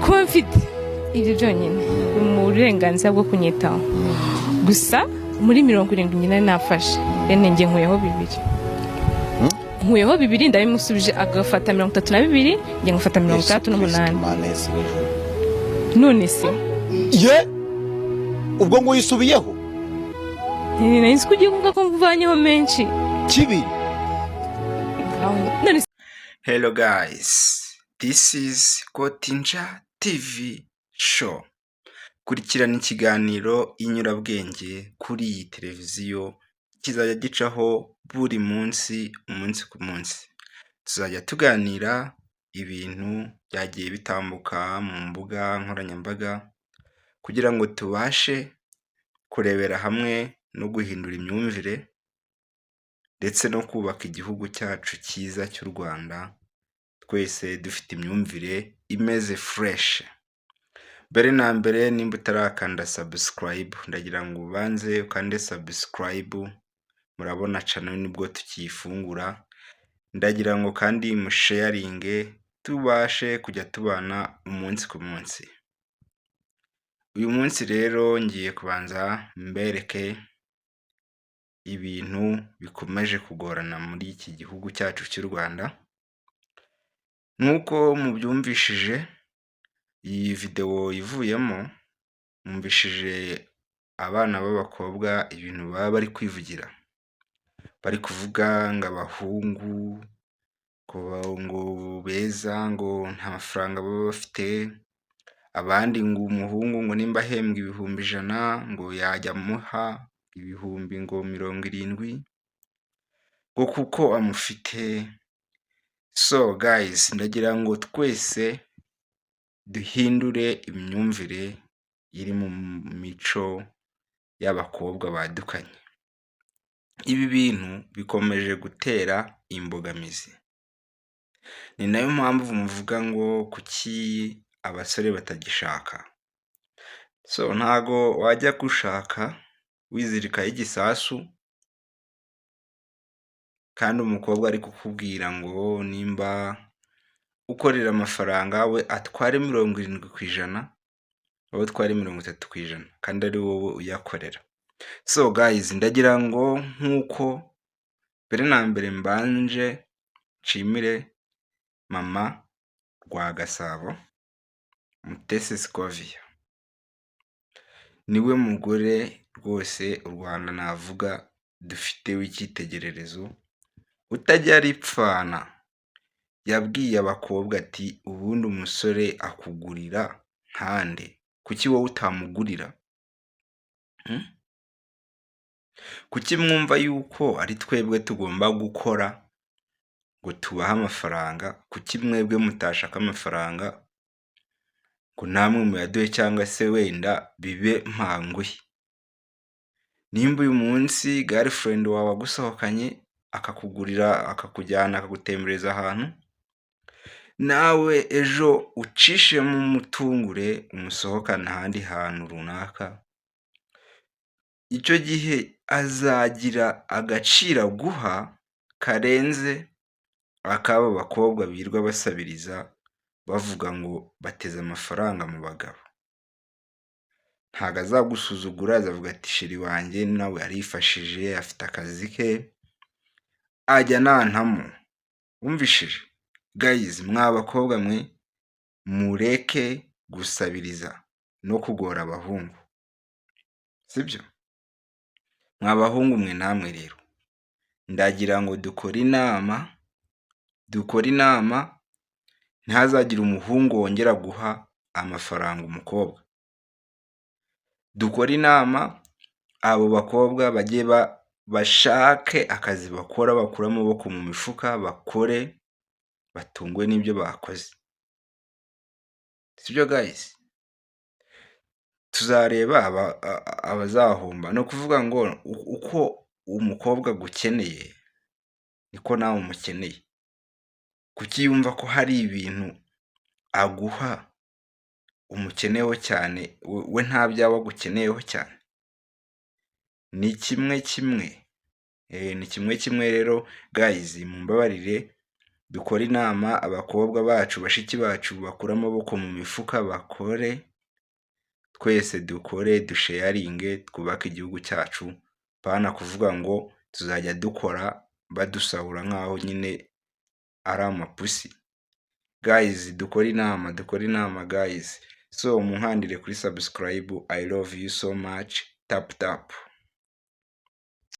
kuba mfite ibyo byonyine mu burenganzira bwo kunyitaho gusa muri 78 nafashe rene nge nkuyeho 2 ndabimusubije agafata 32 nge ngafata 38 none se ye ubwo ngo yisubiyeho nahise kugiye kuvuga ko mvanyeho menshi kibi. Hello guys, this is Kotinja TV show. Kurikirana ikiganiro inyurabwenge kuri iyi televiziyo kizajya gicaho buri munsi ku munsi. Tuzajya tuganira ibintu byagiye bitambuka mu mbuga nkoranyambaga kugira ngo tubashe kurebera hamwe no guhindura imyumvire ndetse no kubaka igihugu cyacu cyiza cy'u Rwanda, twese dufite imyumvire imeze fresh. Mbere na mbere nimba utarakanda subscribe, ndagira ngo ubanze ukande subscribe, murabona channel nibwo tukiyifungura. Ndagira ngo kandi musharinge tubashe kujya tubana umunsi ku munsi. Uyu munsi rero ngiye kubanza mbereke ibintu bikomeje kugorana muri iki gihugu cyacu cy'u Rwanda. Nkuko mubyumvishije iyi video ivuyemo, mwumvishije abana b'abakobwa ibintu baba bari kwivugira. Bari kuvuga ngo abahungu ngo beza, ngo nta mafaranga baba bafite, abandi ngo umuhungu ngo nimba ahembwa 100,000 ngo yajya muha 70,000 ngo kuko amufite. So guys, ndagira ngo twese duhindure imyumvire iri mu mico y'abakobwa badukanye. Ibi bintu bikomeje gutera imbogamizi. Ni nayo mpamvu muvuga ngo kuki abasore batagishaka. So ntago wajya gushaka wizirikaho igisasu kandi umukobwa ari kukubwira ngo nimba ukorera amafaranga we atware 70%, wowe utware 30% kandi ari wowe uyakorera. So guys, ndagira ngo nkuko mbere na mbere mbanje nshimire mama Rwagasabo Mutesi Scovia. Niwe mugore rwose u Rwanda navuga dufite w'icyitegererezo utajya ripfana. Yabwiye abakobwa ati ubundi umusore akugurira nkande, kuki wowe utamugurira? Kuki mwumva yuko ari twebwe tugomba gukora ngo tubahe amafaranga? Kuki mwebwe mutashaka amafaranga ngo namwe muyaduhe cyangwa se wenda bibe mpanguhe? Nimba uyu munsi girlfriend wawe agusohokanye akakugurira, akakujyana, akagutembereza ahantu, nawe ejo ucishe mu mutungure umusohokana ahandi hantu runaka, icyo gihe azagira agaciro guha karenze akaba bakobwa birwa basabiriza bavuga ngo bateze amafaranga mu bagabo. Ntago azagusuzugura, azavuga ati sheri wanjye nawe arifashije, afite akazi ke, ajya nantamo. Wumvishije? Guys, mwa bakobwa mwe mureke gusabiriza no kugora abahungu, sibyo? Mwa bahungu mwe namwe rero ndagira ngo dukore inama, ntihazagira umuhungu wongera guha amafaranga umukobwa. Dukore inama, abo bakobwa bajye bashake akazi bakora, bakura amaboko mu mifuka, bakore, batungwe n'ibyo bakoze. Sibyo guys? Tuzareba abazahomba. No kuvuga ngo uko umukobwa gukeneye niko nawe umukeneye. Kuki yumva ko hari ibintu aguha umukeneyeho cyane, we nta byawe agukeneyeho cyane? Ni kimwe rero guys, mumbabarire dukore inama, abakobwa bacu bashiki bacu bakure amaboko mu mifuka bakore, twese dukore dusharinge twubake igihugu cyacu, pana kuvuga ngo tuzajya dukora badusahura nk'aho nyine ari amapusi. Guys, dukore inama guys. So munkandire kuri subscribe. I love you so much. Tap tap.